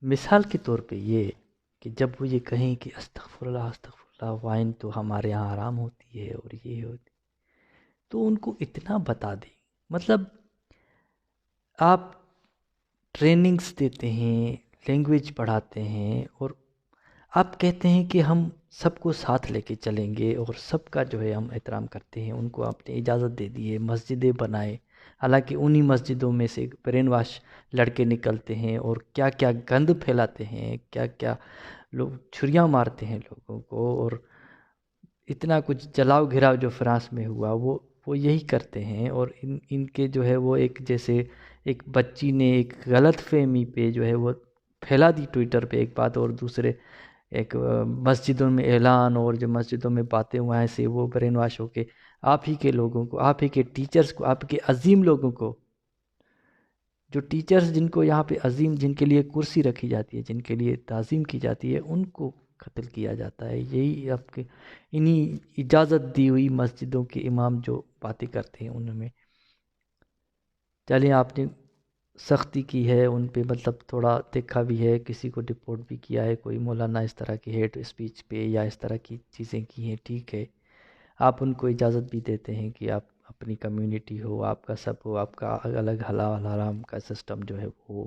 مثال کے طور پہ یہ کہ جب وہ یہ کہیں کہ استغفر اللہ استغفر اللہ، وائن تو ہمارے یہاں حرام ہوتی ہے اور یہ ہوتی، تو ان کو اتنا بتا دیں، مطلب آپ ٹریننگز دیتے ہیں، لینگویج پڑھاتے ہیں، اور آپ کہتے ہیں کہ ہم سب کو ساتھ لے کے چلیں گے اور سب کا جو ہے ہم احترام کرتے ہیں، ان کو آپ نے اجازت دے دی ہے مسجدیں بنائے، حالانکہ انہی مسجدوں میں سے برین واش لڑکے نکلتے ہیں اور کیا کیا گند پھیلاتے ہیں، کیا کیا لوگ چھریاں مارتے ہیں لوگوں کو، اور اتنا کچھ جلاؤ گھراؤ جو فرانس میں ہوا وہ یہی کرتے ہیں، اور ان کے جو ہے وہ ایک جیسے ایک بچی نے ایک غلط فہمی پہ جو ہے وہ پھیلا دی ٹویٹر پہ ایک بات، اور دوسرے ایک مسجدوں میں اعلان اور جو مسجدوں میں باتیں وہاں سے وہ برین واش ہو کے آپ ہی کے لوگوں کو، آپ ہی کے ٹیچرز کو، آپ کے عظیم لوگوں کو، جو ٹیچرز جن کو یہاں پہ عظیم، جن کے لیے کرسی رکھی جاتی ہے، جن کے لیے تعظیم کی جاتی ہے، ان کو قتل کیا جاتا ہے۔ یہی آپ کے انہی اجازت دی ہوئی مسجدوں کے امام جو باتیں کرتے ہیں ان میں، چلیں آپ نے سختی کی ہے ان پہ، مطلب تھوڑا دیکھا بھی ہے، کسی کو ڈپورٹ بھی کیا ہے، کوئی مولانا اس طرح کی ہیٹ اسپیچ پہ یا اس طرح کی چیزیں کی ہیں، ٹھیک ہے، آپ ان کو اجازت بھی دیتے ہیں کہ آپ اپنی کمیونٹی ہو، آپ کا سب ہو، آپ کا الگ حلال حرام کا سسٹم جو ہے وہ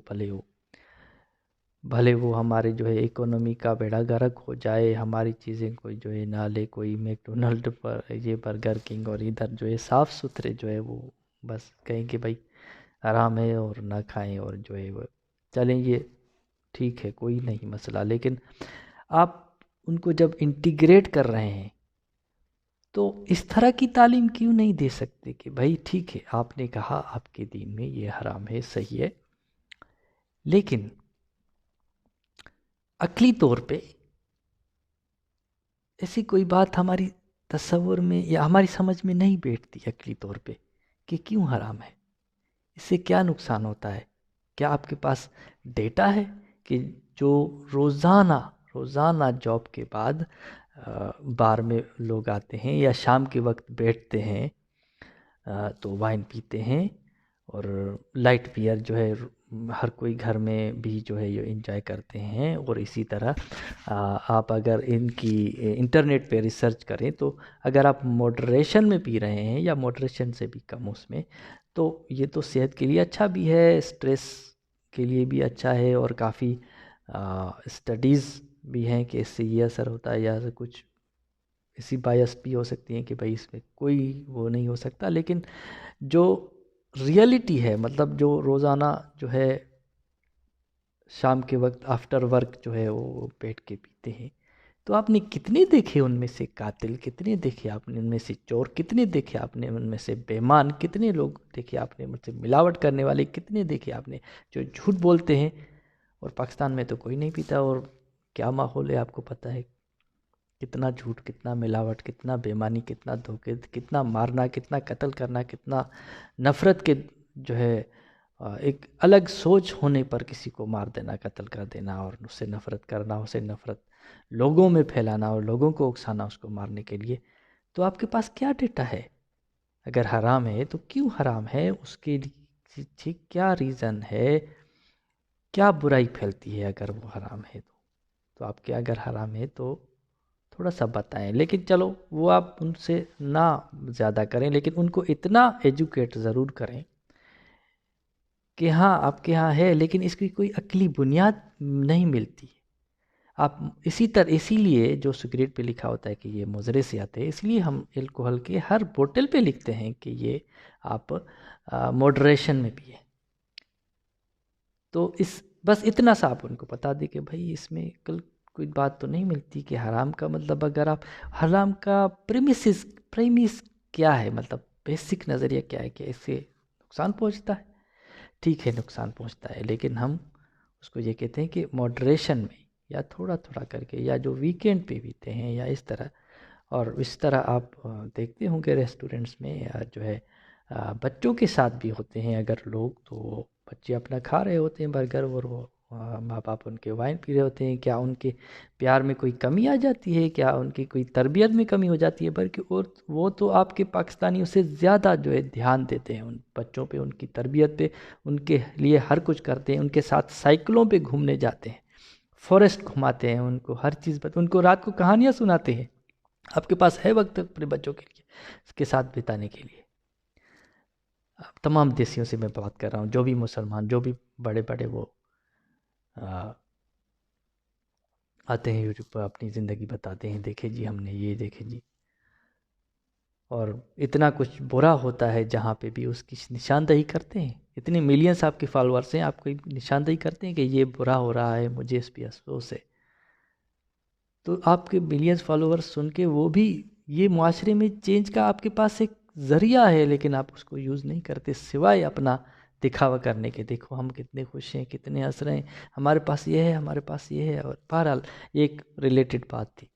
بھلے وہ ہمارے جو ہے اکانومی کا بیڑا غرق ہو جائے، ہماری چیزیں کوئی جو ہے نہ لے، کوئی میکڈونلڈ پر یہ برگر کنگ اور ادھر جو ہے صاف ستھرے جو ہے وہ بس کہیں کہ بھائی حرام ہے اور نہ کھائیں، اور جو ہے وہ چلیں، یہ ٹھیک ہے، کوئی نہیں مسئلہ، لیکن آپ ان کو جب انٹیگریٹ کر رہے ہیں تو اس طرح کی تعلیم کیوں نہیں دے سکتے کہ بھائی ٹھیک ہے، آپ نے کہا آپ کے دین میں یہ حرام ہے، صحیح ہے، لیکن عقلی طور پہ ایسی کوئی بات ہماری تصور میں یا ہماری سمجھ میں نہیں بیٹھتی عقلی طور پہ کہ کیوں حرام ہے، اس سے کیا نقصان ہوتا ہے؟ کیا آپ کے پاس ڈیٹا ہے کہ جو روزانہ جاب کے بعد بار میں لوگ آتے ہیں یا شام کے وقت بیٹھتے ہیں تو وائن پیتے ہیں، اور لائٹ بیئر جو ہے ہر کوئی گھر میں بھی جو ہے یہ انجوائے کرتے ہیں، اور اسی طرح آپ اگر ان کی انٹرنیٹ پہ ریسرچ کریں تو اگر آپ موڈریشن میں پی رہے ہیں یا موڈریشن سے بھی کم اس میں، تو یہ تو صحت کے لیے اچھا بھی ہے، اسٹریس کے لیے بھی اچھا ہے، اور کافی اسٹڈیز بھی ہیں کہ اس سے یہ اثر ہوتا ہے، یا کچھ اسی بایس بھی ہو سکتی ہیں کہ بھائی اس میں کوئی وہ نہیں ہو سکتا، لیکن جو ریئلٹی ہے، مطلب جو روزانہ جو ہے شام کے وقت آفٹر ورک جو ہے وہ بیٹھ کے پیتے ہیں، تو آپ نے کتنے دیکھے ان میں سے قاتل، کتنے دیکھے آپ نے ان میں سے چور، کتنے دیکھے آپ نے ان میں سے بے ایمان، کتنے لوگ دیکھے آپ نے ان سے ملاوٹ کرنے والے، کتنے دیکھے آپ نے جو جھوٹ بولتے ہیں؟ اور پاکستان میں تو کوئی نہیں پیتا، اور کیا ماحول ہے آپ کو پتہ ہے، کتنا جھوٹ، کتنا ملاوٹ، کتنا بے ایمانی، کتنا دھوکے، کتنا مارنا، کتنا قتل کرنا، کتنا نفرت کے جو ہے ایک الگ سوچ ہونے پر کسی کو مار دینا، قتل کر دینا، اور اس سے نفرت کرنا، اسے نفرت لوگوں میں پھیلانا اور لوگوں کو اکسانا اس کو مارنے کے لیے۔ تو آپ کے پاس کیا ڈیٹا ہے؟ اگر حرام ہے تو کیوں حرام ہے، اس کے لیے کیا ریزن ہے، کیا برائی پھیلتی ہے اگر وہ حرام ہے تو آپ کے اگر حرام ہے تو تھوڑا سا بتائیں، لیکن چلو وہ آپ ان سے نہ زیادہ کریں، لیکن ان کو اتنا ایجوکیٹ ضرور کریں کہ ہاں آپ کے ہاں ہے، لیکن اس کی کوئی عقلی بنیاد نہیں ملتی۔ آپ اسی لیے جو سگریٹ پہ لکھا ہوتا ہے کہ یہ مضر سے آتے ہیں، اس لیے ہم الکوہل کے ہر بوتل پہ لکھتے ہیں کہ یہ آپ موڈریشن میں پیئیں۔ تو بس اتنا سا آپ ان کو بتا دیں کہ بھائی اس میں کوئی بات تو نہیں ملتی کہ حرام کا مطلب، اگر آپ حرام کا پریمیس کیا ہے، مطلب بیسک نظریہ کیا ہے کہ اس سے نقصان پہنچتا ہے، ٹھیک ہے نقصان پہنچتا ہے، لیکن ہم اس کو یہ کہتے ہیں کہ موڈریشن میں، یا تھوڑا تھوڑا کر کے، یا جو ویکینڈ پہ پیتے ہیں، یا اس طرح۔ اور اس طرح آپ دیکھتے ہوں کہ ریسٹورنٹس میں یا جو ہے بچوں کے ساتھ بھی ہوتے ہیں اگر لوگ، تو بچے اپنا کھا رہے ہوتے ہیں برگر، اور وہ ماں باپ ان کے وائن پی رہے ہوتے ہیں، کیا ان کے پیار میں کوئی کمی آ جاتی ہے؟ کیا ان کی کوئی تربیت میں کمی ہو جاتی ہے؟ بلکہ اور وہ تو آپ کے پاکستانیوں سے زیادہ جو ہے دھیان دیتے ہیں ان بچوں پہ، ان کی تربیت پہ، ان کے لیے ہر کچھ کرتے ہیں، ان کے ساتھ سائیکلوں پہ گھومنے جاتے ہیں، فارسٹ گھماتے ہیں، ان کو ہر چیز ان کو رات کو کہانیاں سناتے ہیں. آپ کے پاس ہے وقت اپنے بچوں کے لیے، اس کے ساتھ بتانے کے لیے؟ تمام دیسیوں سے میں بات کر رہا ہوں، جو بھی مسلمان، جو بھی بڑے بڑے وہ آتے ہیں یوٹیوب پر اپنی زندگی بتاتے ہیں، دیکھے جی ہم نے یہ دیکھے جی، اور اتنا کچھ برا ہوتا ہے جہاں پہ بھی اس کی نشاندہی کرتے ہیں. اتنے ملینس آپ کے فالوورس ہیں، آپ کو نشاندہی کرتے ہیں کہ یہ برا ہو رہا ہے، مجھے اس پہ افسوس ہے. تو آپ کے ملینس فالوورس سن کے وہ بھی، یہ معاشرے میں چینج کا آپ کے پاس ایک ذریعہ ہے، لیکن آپ اس کو یوز نہیں کرتے سوائے اپنا دکھاوا کرنے کے. دیکھو ہم کتنے خوش ہیں، کتنے ہنس رہے ہیں، ہمارے پاس یہ ہے، ہمارے پاس یہ ہے. اور بہرحال ایک ریلیٹڈ بات تھی.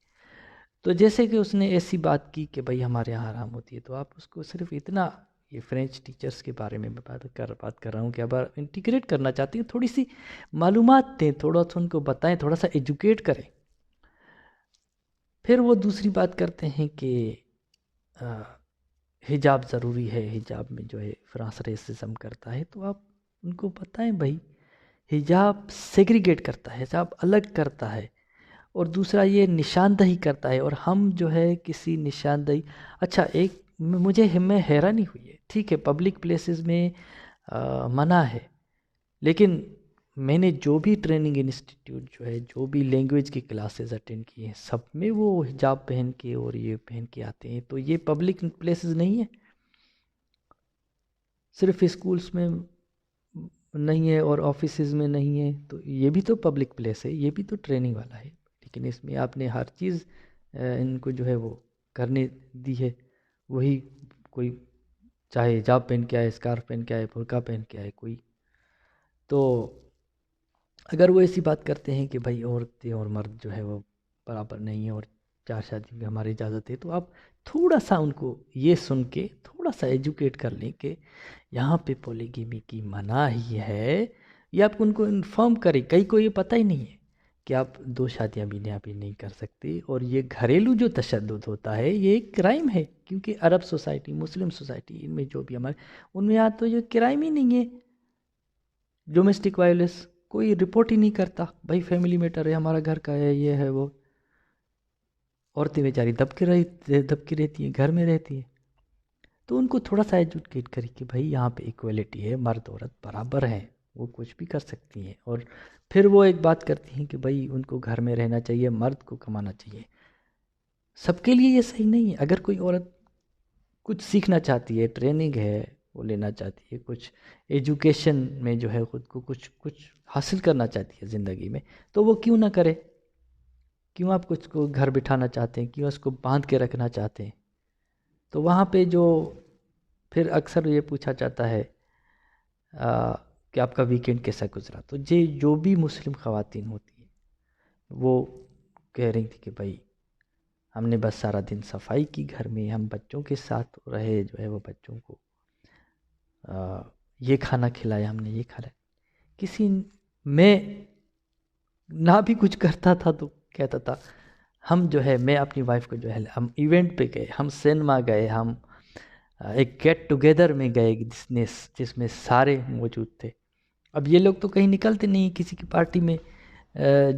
تو جیسے کہ اس نے ایسی بات کی کہ بھائی ہمارے یہاں حرام ہوتی ہے، تو آپ اس کو صرف اتنا، یہ فرینچ ٹیچرز کے بارے میں بات کر رہا ہوں کہ اب انٹیگریٹ کرنا چاہتی ہیں، تھوڑی سی معلومات دیں، تھوڑا سا ان کو بتائیں، تھوڑا سا ایجوکیٹ کریں. پھر وہ دوسری بات کرتے ہیں کہ حجاب ضروری ہے، حجاب میں جو ہے فرانس ریسزم کرتا ہے. تو آپ ان کو بتائیں بھائی حجاب سیگریگیٹ کرتا ہے، حجاب الگ کرتا ہے، اور دوسرا یہ نشاندہی کرتا ہے. اور ہم جو ہے کسی نشاندہی، اچھا ایک مجھے میں حیرانی ہوئی ہے، ٹھیک ہے پبلک پلیسز میں منع ہے، لیکن میں نے جو بھی ٹریننگ انسٹیٹیوٹ جو ہے، جو بھی لینگویج کی کلاسز اٹینڈ کی ہیں، سب میں وہ حجاب پہن کے اور یہ پہن کے آتے ہیں. تو یہ پبلک پلیسز نہیں ہے، صرف اسکولز میں نہیں ہے اور آفیسز میں نہیں ہے. تو یہ بھی تو پبلک پلیس ہے، یہ بھی تو ٹریننگ والا ہے، لیکن اس میں آپ نے ہر چیز ان کو جو ہے وہ کرنے دی ہے. وہی کوئی چاہے حجاب پہن کے آئے، اسکارف پہن کے آئے، برقع پہن کے آئے کوئی. تو اگر وہ ایسی بات کرتے ہیں کہ بھائی عورتیں اور مرد جو ہے وہ برابر نہیں ہے اور 4 شادی میں ہماری اجازت ہے، تو آپ تھوڑا سا ان کو یہ سن کے تھوڑا سا ایجوکیٹ کر لیں کہ یہاں پہ پولیگیمی کی مناہی ہے. یہ آپ ان کو انفارم کریں. کئی کو یہ پتہ ہی نہیں ہے کہ آپ 2 شادیاں بھی نہیں کر سکتے. اور یہ گھریلو جو تشدد ہوتا ہے یہ ایک کرائم ہے، کیونکہ عرب سوسائٹی، مسلم سوسائٹی، ان میں جو بھی ہمارے، ان میں تو یہ کرائم ہی نہیں ہے. ڈومیسٹک وائلنس کوئی رپورٹ ہی نہیں کرتا، بھائی فیملی میٹر ہے، ہمارا گھر کا ہے، یہ ہے وہ. عورتیں بیچاری دبکے رہتی ہیں، گھر میں رہتی ہیں. تو ان کو تھوڑا سا ایجوکیٹ کری کہ بھائی یہاں پہ ایکویلٹی ہے، مرد عورت برابر ہیں، وہ کچھ بھی کر سکتی ہیں. اور پھر وہ ایک بات کرتی ہیں کہ بھائی ان کو گھر میں رہنا چاہیے، مرد کو کمانا چاہیے. سب کے لیے یہ صحیح نہیں ہے. اگر کوئی عورت کچھ سیکھنا چاہتی ہے، ٹریننگ ہے وہ لینا چاہتی ہے، کچھ ایجوکیشن میں جو ہے خود کو کچھ حاصل کرنا چاہتی ہے زندگی میں، تو وہ کیوں نہ کرے؟ کیوں آپ کچھ کو گھر بٹھانا چاہتے ہیں؟ کیوں اس کو باندھ کے رکھنا چاہتے ہیں؟ تو وہاں پہ جو پھر اکثر یہ پوچھا جاتا ہے کہ آپ کا ویکینڈ کیسا گزرا. تو جو بھی مسلم خواتین ہوتی ہیں وہ کہہ رہی تھی کہ بھائی ہم نے بس سارا دن صفائی کی گھر میں، ہم بچوں کے ساتھ رہے، جو ہے وہ بچوں کو یہ کھانا کھلایا، ہم نے یہ کھایا. میں نہ بھی کچھ کرتا تھا تو کہتا تھا ہم جو ہے، میں اپنی وائف کو جو ہے، ہم ایونٹ پہ گئے، ہم سینما گئے، ہم ایک گیٹ ٹوگیدر میں گئے جس میں سارے موجود تھے. اب یہ لوگ تو کہیں نکلتے نہیں، کسی کی پارٹی میں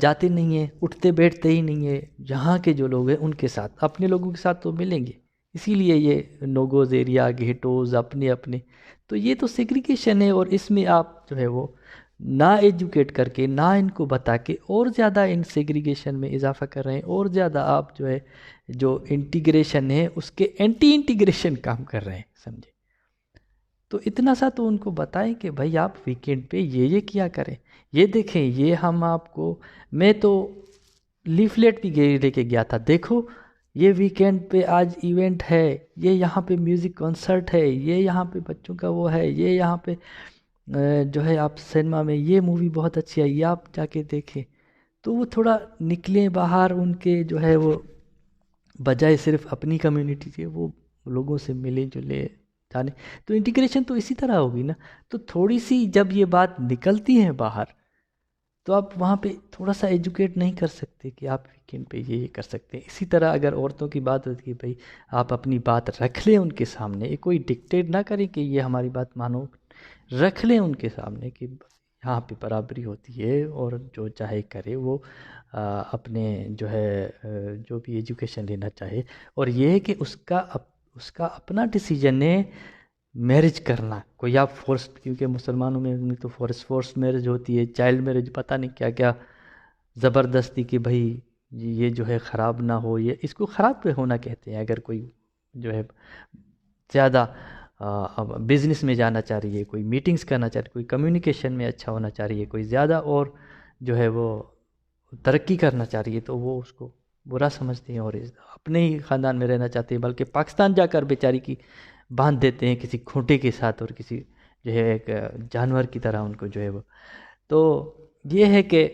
جاتے نہیں ہیں، اٹھتے بیٹھتے ہی نہیں ہیں. جہاں کے جو لوگ ہیں ان کے ساتھ، اپنے لوگوں کے ساتھ تو ملیں گے. اسی لیے یہ نوگوز ایریا، گھیٹوز، اپنے. تو یہ تو سیگریگیشن ہے. اور اس میں آپ جو ہے وہ نہ ایجوکیٹ کر کے، نہ ان کو بتا کے، اور زیادہ ان سیگریگیشن میں اضافہ کر رہے ہیں، اور زیادہ آپ جو ہے جو انٹیگریشن ہے اس کے اینٹی انٹیگریشن کام کر رہے ہیں، سمجھے؟ تو اتنا سا تو ان کو بتائیں کہ بھائی آپ ویکینڈ پہ یہ کیا کریں. یہ دیکھیں، یہ ہم آپ کو، میں تو لیفلیٹ بھی لے کے گیا تھا، دیکھو یہ ویکینڈ پہ آج ایونٹ ہے، یہ یہاں پہ میوزک کنسرٹ ہے، یہ یہاں پہ بچوں کا وہ ہے، یہ یہاں پہ جو ہے آپ سینما میں یہ مووی بہت اچھی ہے، یہ آپ جا کے دیکھیں. تو وہ تھوڑا نکلیں باہر، ان کے جو ہے وہ بجائے صرف اپنی کمیونٹی کے، وہ لوگوں سے ملے جلے جانے. تو انٹیگریشن تو اسی طرح ہوگی نا. تو تھوڑی سی جب یہ بات نکلتی ہیں باہر، تو آپ وہاں پہ تھوڑا سا ایجوکیٹ نہیں کر سکتے کہ آپ ویکینڈ پہ یہ کر سکتے ہیں. اسی طرح اگر عورتوں کی بات ہوتی ہے، بھائی آپ اپنی بات رکھ لیں ان کے سامنے، کوئی ڈکٹیٹ نہ کریں کہ یہ ہماری بات مانو، رکھ لیں ان کے سامنے کہ یہاں پہ برابری ہوتی ہے، اور جو چاہے کرے وہ اپنے جو ہے جو بھی ایجوکیشن لینا چاہے، اور یہ ہے کہ اس کا اپنا ڈیسیجن ہے میرج کرنا. کوئی آپ فورس، کیونکہ مسلمانوں میں تو فورس میرج ہوتی ہے، چائلڈ میرج، پتہ نہیں کیا کیا زبردستی کہ بھائی یہ جو ہے خراب نہ ہو، یہ اس کو خراب پہ ہونا کہتے ہیں. اگر کوئی جو ہے زیادہ بزنس میں جانا چاہ رہی ہے، کوئی میٹنگز کرنا چاہ رہی ہے، کوئی کمیونیکیشن میں اچھا ہونا چاہ رہی ہے، کوئی زیادہ اور جو ہے وہ ترقی کرنا چاہ رہی ہے، تو وہ اس کو برا سمجھتے ہیں اور اپنے ہی خاندان میں رہنا چاہتے ہیں، بلکہ پاکستان جا کر بیچاری کی باندھ دیتے ہیں کسی کھوٹے کے ساتھ، اور کسی جو ہے ایک جانور کی طرح ان کو جو ہے وہ. تو یہ ہے کہ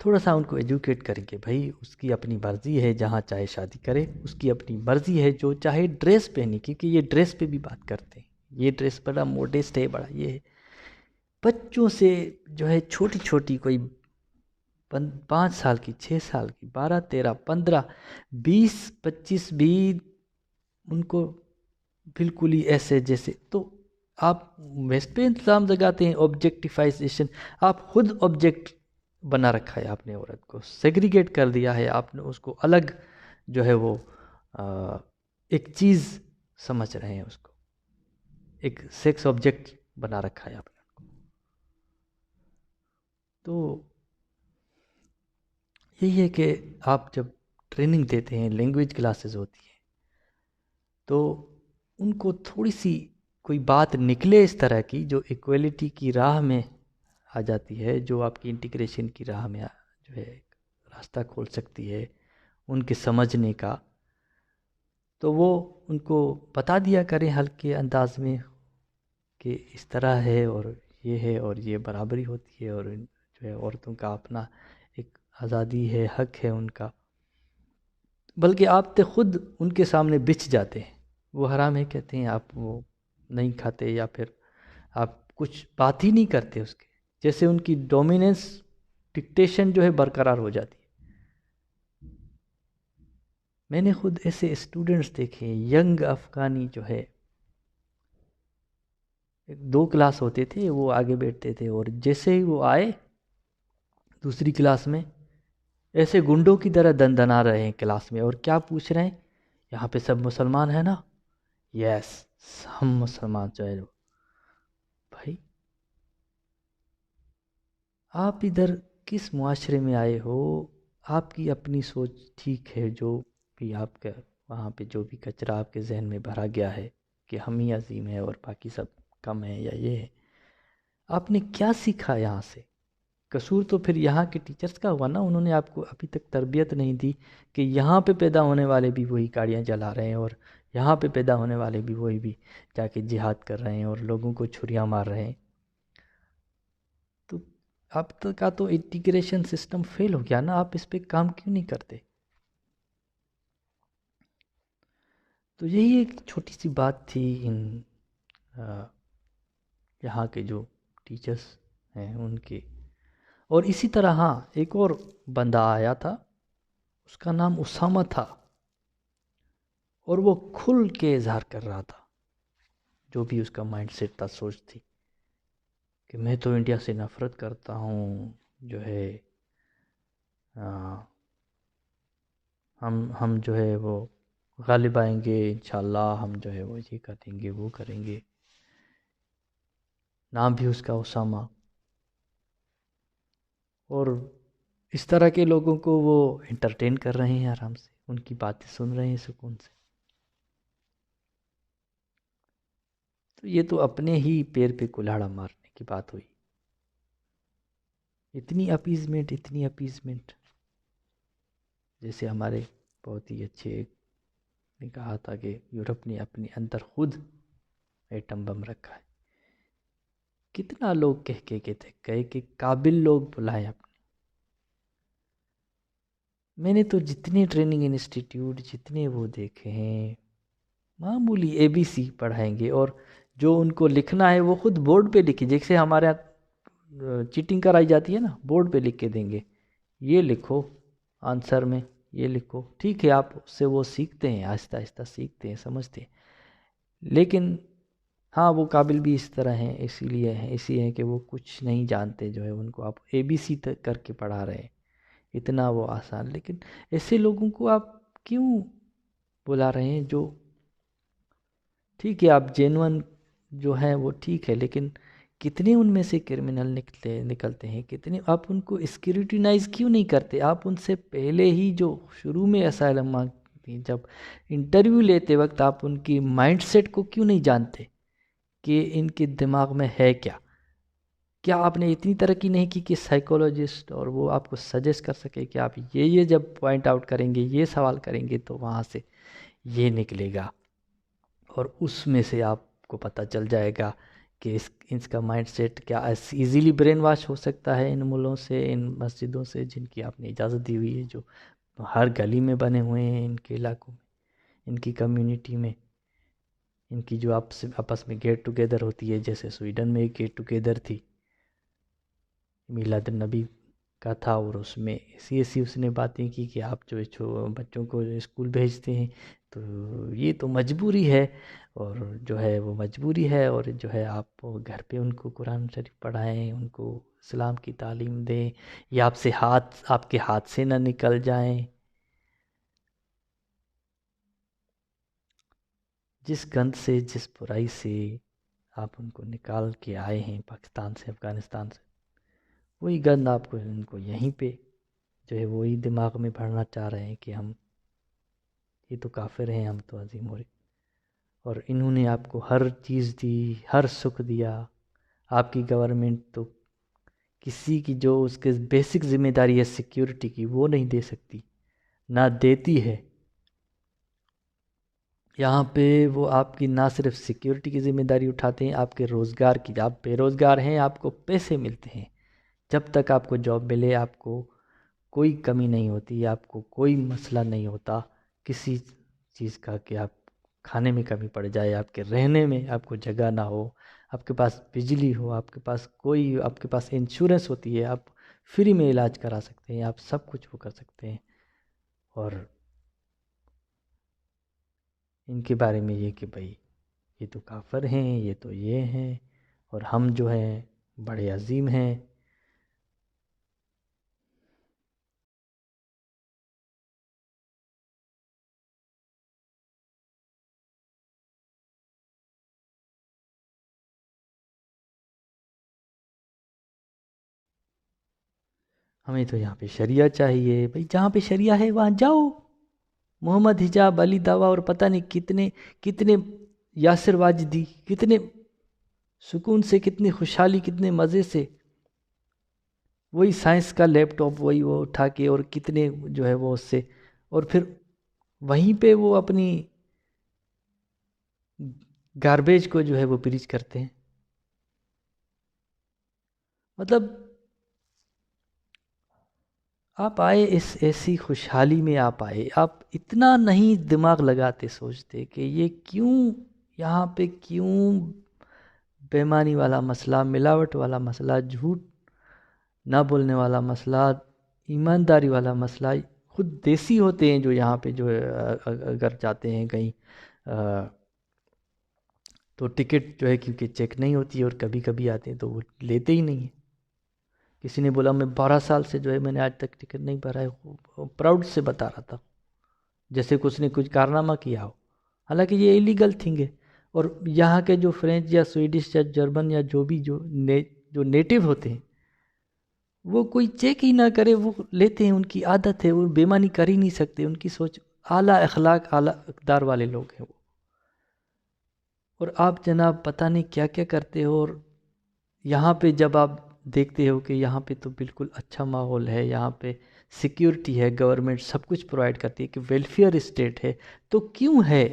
تھوڑا سا ان کو ایجوکیٹ کریں کہ بھائی اس کی اپنی مرضی ہے، جہاں چاہے شادی کرے، اس کی اپنی مرضی ہے جو چاہے ڈریس پہنی، کیونکہ یہ ڈریس پہ بھی بات کرتے ہیں. یہ ڈریس بڑا موڈسٹ ہے، بڑا یہ ہے. بچوں سے جو ہے چھوٹی چھوٹی، کوئی 5 سال کی، 6 سال کی، 12 13 15 20 25 بھی ان کو بالکل ہی ایسے جیسے. تو آپ ویسٹ پہ الزام لگاتے ہیں آبجیکٹیفائزیشن. آپ خود آبجیکٹ بنا رکھا ہے آپ نے، عورت کو سیگریگیٹ کر دیا ہے آپ نے، اس کو الگ جو ہے وہ ایک چیز سمجھ رہے ہیں، اس کو ایک سیکس آبجیکٹ بنا رکھا ہے آپ نے. تو یہی ہے کہ آپ جب ٹریننگ دیتے ہیں، لینگویج کلاسز ہوتی ہیں، تو ان کو تھوڑی سی کوئی بات نکلے اس طرح کی جو ایکویلٹی کی راہ میں آ جاتی ہے، جو آپ کی انٹیگریشن کی راہ میں جو ہے راستہ کھول سکتی ہے ان کے سمجھنے کا، تو وہ ان کو بتا دیا کریں ہلکے انداز میں کہ اس طرح ہے، اور یہ ہے، اور یہ برابری ہوتی ہے، اور جو ہے عورتوں کا اپنا ایک آزادی ہے، حق ہے ان کا. بلکہ آپ تو خود ان کے سامنے بچھ جاتے ہیں، وہ حرام ہے کہتے ہیں، آپ وہ نہیں کھاتے، یا پھر آپ کچھ بات ہی نہیں کرتے اس کے، جیسے ان کی ڈومیننس، ڈکٹیشن جو ہے برقرار ہو جاتی ہے. میں نے خود ایسے اسٹوڈنٹس دیکھے، ینگ افغانی جو ہے، 2 کلاس ہوتے تھے، وہ آگے بیٹھتے تھے، اور جیسے ہی وہ آئے دوسری کلاس میں، ایسے گنڈوں کی طرح دندنا رہے ہیں کلاس میں، اور کیا پوچھ رہے ہیں، یہاں پہ سب مسلمان ہیں نا؟ یس، ہم مسلمان جو ہے. بھائی آپ ادھر کس معاشرے میں آئے ہو؟ آپ کی اپنی سوچ ٹھیک ہے، جو بھی آپ کا وہاں پہ جو بھی کچرا آپ کے ذہن میں بھرا گیا ہے کہ ہم ہی عظیم ہیں اور باقی سب کم ہیں یا یہ ہے، آپ نے کیا سیکھا یہاں سے؟ قصور تو پھر یہاں کے ٹیچرز کا ہوا نا، انہوں نے آپ کو ابھی تک تربیت نہیں دی کہ یہاں پہ پیدا ہونے والے بھی وہی گاڑیاں جلا رہے ہیں، اور یہاں پہ پیدا ہونے والے بھی وہی بھی جا کے جہاد کر رہے ہیں اور لوگوں کو چھریاں مار رہے ہیں. تو اب تک کا تو انٹیگریشن سسٹم فیل ہو گیا نا، آپ اس پہ کام کیوں نہیں کرتے؟ تو یہی ایک چھوٹی سی بات تھی ان یہاں کے جو ٹیچرز ہیں ان کے. اور اسی طرح ہاں ایک اور بندہ آیا تھا، اس کا نام اسامہ تھا، اور وہ کھل کے اظہار کر رہا تھا جو بھی اس کا مائنڈ سیٹ تھا، سوچ تھی کہ میں تو انڈیا سے نفرت کرتا ہوں، جو ہے ہم جو ہے وہ غالب آئیں گے انشاءاللہ، ہم جو ہے وہ یہ کریں گے وہ کریں گے. نام بھی اس کا اسامہ. اور اس طرح کے لوگوں کو وہ انٹرٹین کر رہے ہیں آرام سے، ان کی باتیں سن رہے ہیں سکون سے. تو یہ تو اپنے ہی پیر پہ کلہاڑا مارنے کی بات ہوئی. اتنی اپیزمنٹ، جیسے ہمارے بہت ہی اچھے نے کہا تھا کہ یورپ نے اپنے اندر خود ایٹم بم رکھا ہے. کتنا لوگ کہے کہ قابل لوگ بلائے اپنے. میں نے تو جتنے ٹریننگ انسٹیٹیوٹ جتنے وہ دیکھے ہیں، معمولی ABC پڑھائیں گے، اور جو ان کو لکھنا ہے وہ خود بورڈ پہ لکھے، جیسے ہمارے یہاں چیٹنگ کرائی جاتی ہے نا، بورڈ پہ لکھ کے دیں گے، یہ لکھو آنسر میں، یہ لکھو. ٹھیک ہے، آپ اس سے وہ سیکھتے ہیں، آہستہ آہستہ سیکھتے ہیں، سمجھتے ہیں، لیکن ہاں وہ قابل بھی اس طرح ہیں، اسی ہیں کہ وہ کچھ نہیں جانتے، جو ہے ان کو آپ اے بی سی تک کر کے پڑھا رہے ہیں، اتنا وہ آسان. لیکن ایسے لوگوں کو آپ کیوں بلا رہے ہیں؟ جو ٹھیک ہے آپ جینون جو ہیں وہ ٹھیک ہے، لیکن کتنے ان میں سے کرمنل نکلتے ہیں، کتنے آپ ان کو اسکریٹینائز کیوں نہیں کرتے؟ آپ ان سے پہلے ہی جو شروع میں اسائلم مانگتے ہیں، جب انٹرویو لیتے وقت آپ ان کی مائنڈ سیٹ کو کیوں نہیں جانتے کہ ان کے دماغ میں ہے کیا؟ کیا آپ نے اتنی ترقی نہیں کی کہ سائیکولوجسٹ اور وہ آپ کو سجیسٹ کر سکے کہ آپ یہ جب پوائنٹ آؤٹ کریں گے، یہ سوال کریں گے تو وہاں سے یہ نکلے گا، اور اس میں سے آپ کو پتہ چل جائے گا کہ اس کا مائنڈ سیٹ کیا ایزیلی برین واش ہو سکتا ہے ان ملوں سے، ان مسجدوں سے جن کی آپ نے اجازت دی ہوئی ہے، جو ہر گلی میں بنے ہوئے ہیں، ان کے علاقوں میں، ان کی کمیونٹی میں، ان کی جو آپس میں گیٹ ٹوگیدر ہوتی ہے، جیسے سویڈن میں ایک گیٹ ٹوگیدر تھی میلاد النبی کا تھا، اور اس میں ایسی اس نے باتیں کی کہ آپ جو بچوں کو اسکول بھیجتے ہیں تو یہ تو مجبوری ہے، اور جو ہے وہ مجبوری ہے، اور جو ہے آپ گھر پہ ان کو قرآن شریف پڑھائیں، ان کو اسلام کی تعلیم دیں، یا آپ کے ہاتھ سے نہ نکل جائیں. جس گند سے، جس برائی سے آپ ان کو نکال کے آئے ہیں پاکستان سے، افغانستان سے، وہی گند آپ کو ان کو یہیں پہ جو ہے وہی دماغ میں بھرنا چاہ رہے ہیں کہ یہ تو کافر ہیں، ہم تو عظیم ہو رہے. اور انہوں نے آپ کو ہر چیز دی، ہر سکھ دیا. آپ کی گورنمنٹ تو کسی کی جو اس کے بیسک ذمہ داری ہے سیکیورٹی کی، وہ نہیں دے سکتی، نہ دیتی ہے. یہاں پہ وہ آپ کی نہ صرف سیکیورٹی کی ذمہ داری اٹھاتے ہیں، آپ کے روزگار کی. آپ بے روزگار ہیں، آپ کو پیسے ملتے ہیں. جب تک آپ کو جاب ملے آپ کو کوئی کمی نہیں ہوتی، آپ کو کوئی مسئلہ نہیں ہوتا کسی چیز کا کہ آپ کھانے میں کمی پڑ جائے، آپ کے رہنے میں آپ کو جگہ نہ ہو، آپ کے پاس بجلی ہو، آپ کے پاس انشورنس ہوتی ہے، آپ فری میں علاج کرا سکتے ہیں، آپ سب کچھ وہ کر سکتے ہیں. اور ان کے بارے میں یہ کہ بھائی یہ تو کافر ہیں، یہ تو یہ ہیں، اور ہم جو ہیں بڑے عظیم ہیں. ہمیں تو یہاں پہ شریعہ چاہیے بھائی، جہاں پہ شریعہ ہے وہاں جاؤ. محمد حجاب، علی دعویٰ، اور پتہ نہیں کتنے یاسر واجدی، کتنے سکون سے، کتنی خوشحالی، کتنے مزے سے وہی سائنس کا لیپ ٹاپ وہی وہ اٹھا کے، اور کتنے جو ہے وہ اس سے، اور پھر وہیں پہ وہ اپنی گاربیج کو جو ہے وہ پریچ کرتے ہیں. مطلب آپ آئے اس ایسی خوشحالی میں، آپ آئے، آپ اتنا نہیں دماغ لگاتے سوچتے کہ یہ کیوں یہاں پہ، کیوں بےمانی والا مسئلہ، ملاوٹ والا مسئلہ، جھوٹ نہ بولنے والا مسئلہ، ایمانداری والا مسئلہ. خود دیسی ہوتے ہیں جو یہاں پہ جو ہے اگر جاتے ہیں کہیں تو ٹکٹ جو ہے کیونکہ چیک نہیں ہوتی ہے، اور کبھی کبھی آتے ہیں تو وہ لیتے ہی نہیں ہیں. کسی نے بولا میں 12 سال سے جو ہے میں نے آج تک ٹکٹ نہیں بھرا ہے، پراؤڈ سے بتا رہا تھا، جیسے اس نے کچھ کارنامہ کیا ہو، حالانکہ یہ ایلیگل تھنگ ہے. اور یہاں کے جو فرینچ یا سویڈش یا جرمن یا جو بھی جو نیٹو ہوتے ہیں، وہ کوئی چیک ہی نہ کرے وہ لیتے ہیں، ان کی عادت ہے، وہ بےمانی کر ہی نہیں سکتے، ان کی سوچ اعلیٰ اخلاق، اعلیٰ اقدار والے لوگ ہیں وہ. اور آپ جناب پتہ نہیں کیا کیا کرتے ہو. اور یہاں پہ جب آپ دیکھتے ہو کہ یہاں پہ تو بالکل اچھا ماحول ہے، یہاں پہ سیکیورٹی ہے، گورنمنٹ سب کچھ پرووائڈ کرتی ہے، کہ ویلفیئر اسٹیٹ ہے، تو کیوں ہے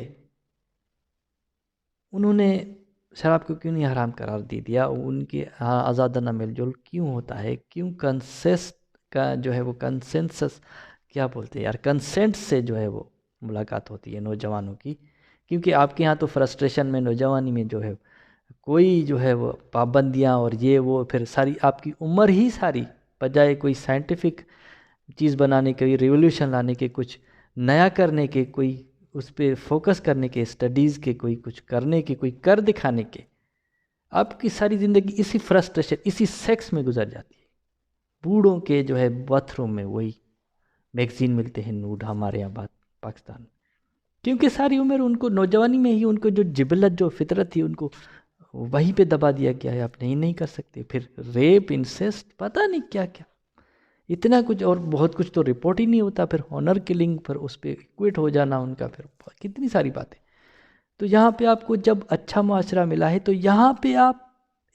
انہوں نے شراب کو کیوں نہیں حرام قرار دیا؟ ان کے ہاں آزادانہ میل جول کیوں ہوتا ہے؟ کیوں کنسیس کا جو ہے وہ کنسنسس کیا بولتے ہیں یار، کنسنٹ سے جو ہے وہ ملاقات ہوتی ہے نوجوانوں کی. کیونکہ آپ کے ہاں تو فرسٹریشن میں، نوجوانی میں جو ہے کوئی جو ہے وہ پابندیاں اور یہ وہ، پھر ساری آپ کی عمر ہی ساری بجائے کوئی سائنٹیفک چیز بنانے کے، ریولوشن لانے کے، کچھ نیا کرنے کے، کوئی اس پہ فوکس کرنے کے، اسٹڈیز کے، کوئی کچھ کرنے کے، کوئی کر دکھانے کے، آپ کی ساری زندگی اسی فرسٹریشن، اسی سیکس میں گزر جاتی ہے۔ بوڑھوں کے جو ہے باتھ روم میں وہی میگزین ملتے ہیں نوڈ ہمارے یہاں بات پاکستان میں، کیونکہ ساری عمر ان کو نوجوانی میں ہی ان کو جو جبلت، جو فطرت تھی، ان کو وہیں پہ دبا دیا گیا ہے، آپ نہیں کر سکتے۔ پھر ریپ، انسیسٹ، پتہ نہیں کیا کیا، اتنا کچھ، اور بہت کچھ تو رپورٹ ہی نہیں ہوتا، پھر ہونر کلنگ، پھر اس پہ کوئٹ ہو جانا ان کا، پھر کتنی ساری باتیں۔ تو یہاں پہ آپ کو جب اچھا معاشرہ ملا ہے، تو یہاں پہ آپ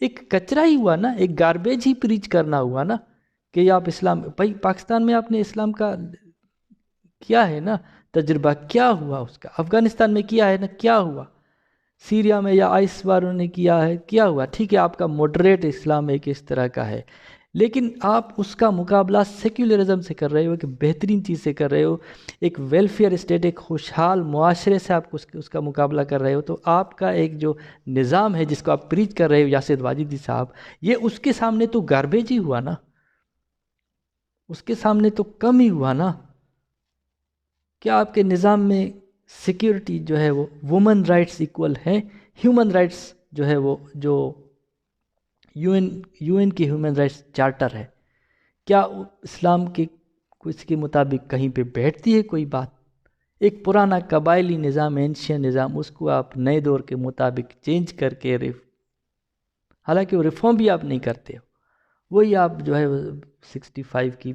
ایک کچرا ہی ہوا نا، ایک گاربیج ہی پریچ کرنا ہوا نا، کہ آپ اسلام، بھائی پاکستان میں آپ نے اسلام کا کیا ہے نا تجربہ، کیا ہوا اس کا؟ افغانستان میں کیا ہے نا، کیا ہوا؟ سیریا میں یا آئس والوں نے کیا ہے، کیا ہوا؟ ٹھیک ہے، آپ کا ماڈریٹ اسلام ایک اس طرح کا ہے، لیکن آپ اس کا مقابلہ سیکولرزم سے کر رہے ہو، ایک بہترین چیز سے کر رہے ہو، ایک ویلفیئر اسٹیٹ، ایک خوشحال معاشرے سے آپ اس کا مقابلہ کر رہے ہو۔ تو آپ کا ایک جو نظام ہے جس کو آپ پریچ کر رہے ہو، یاسر واجدی صاحب، یہ اس کے سامنے تو گاربیج ہی ہوا نا، اس کے سامنے تو کم ہی ہوا نا۔ کیا آپ کے نظام میں سیکیورٹی جو ہے وہ وومن رائٹس ایکول ہے؟ ہیومن رائٹس جو ہے وہ جو یو این کی ہیومن رائٹس چارٹر ہے، کیا اسلام کے کچھ کے مطابق کہیں پہ بیٹھتی ہے کوئی بات؟ ایک پرانا قبائلی نظام، اینشین نظام، اس کو آپ نئے دور کے مطابق چینج کر کے حالانکہ وہ ریفارم بھی آپ نہیں کرتے ہو، وہی آپ جو ہے 65 کی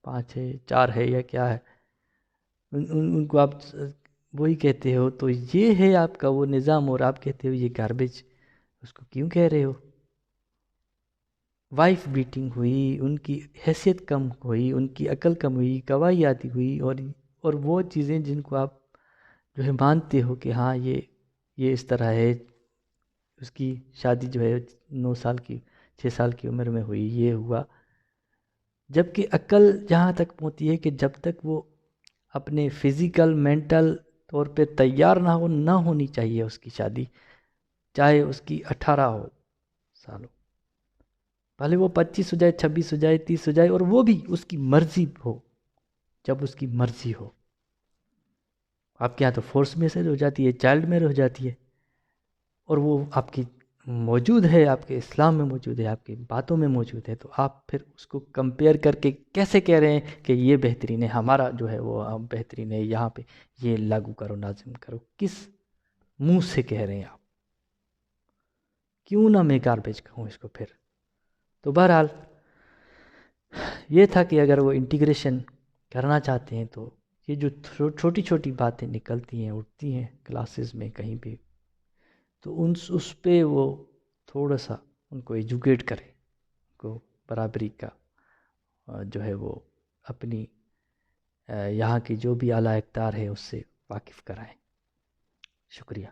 5 ہے 4 ہے یا کیا ہے، ان کو آپ وہی کہتے ہو۔ تو یہ ہے آپ کا وہ نظام، اور آپ کہتے ہو یہ گاربیج، اس کو کیوں کہہ رہے ہو؟ وائف بیٹنگ ہوئی، ان کی حیثیت کم ہوئی، ان کی عقل کم ہوئی، گواہی آتی ہوئی، اور وہ چیزیں جن کو آپ جو ہے مانتے ہو کہ ہاں یہ اس طرح ہے، اس کی شادی جو ہے 9 سال کی 6 سال کی عمر میں ہوئی، یہ ہوا، جبکہ عقل جہاں تک پہنچتی ہے کہ جب تک وہ اپنے فزیکل مینٹل طور پہ تیار نہ ہونی چاہیے اس کی شادی، چاہے اس کی 18 سال ہو، بھلے وہ 25 ہو جائے، 26 ہو جائے، 30 ہو جائے، اور وہ بھی اس کی مرضی ہو، جب اس کی مرضی ہو۔ آپ کے یہاں تو فورس میسج ہو جاتی ہے، چائلڈ میرج ہو جاتی ہے، اور وہ آپ کی موجود ہے، آپ کے اسلام میں موجود ہے، آپ کی باتوں میں موجود ہے، تو آپ پھر اس کو کمپیئر کر کے کیسے کہہ رہے ہیں کہ یہ بہترین ہے، ہمارا جو ہے وہ بہترین ہے، یہاں پہ یہ لاگو کرو، نازم کرو؟ کس منہ سے کہہ رہے ہیں آپ؟ کیوں نہ میں گاربیج کہوں اس کو پھر؟ تو بہرحال یہ تھا کہ اگر وہ انٹیگریشن کرنا چاہتے ہیں تو یہ جو چھوٹی چھوٹی باتیں نکلتی ہیں، اٹھتی ہیں کلاسز میں کہیں بھی، تو اس پہ وہ تھوڑا سا ان کو ایجوکیٹ کرے، ان کو برابری کا جو ہے وہ اپنی یہاں کی جو بھی اعلیٰ اقدار ہے اس سے واقف کرائیں۔ شکریہ۔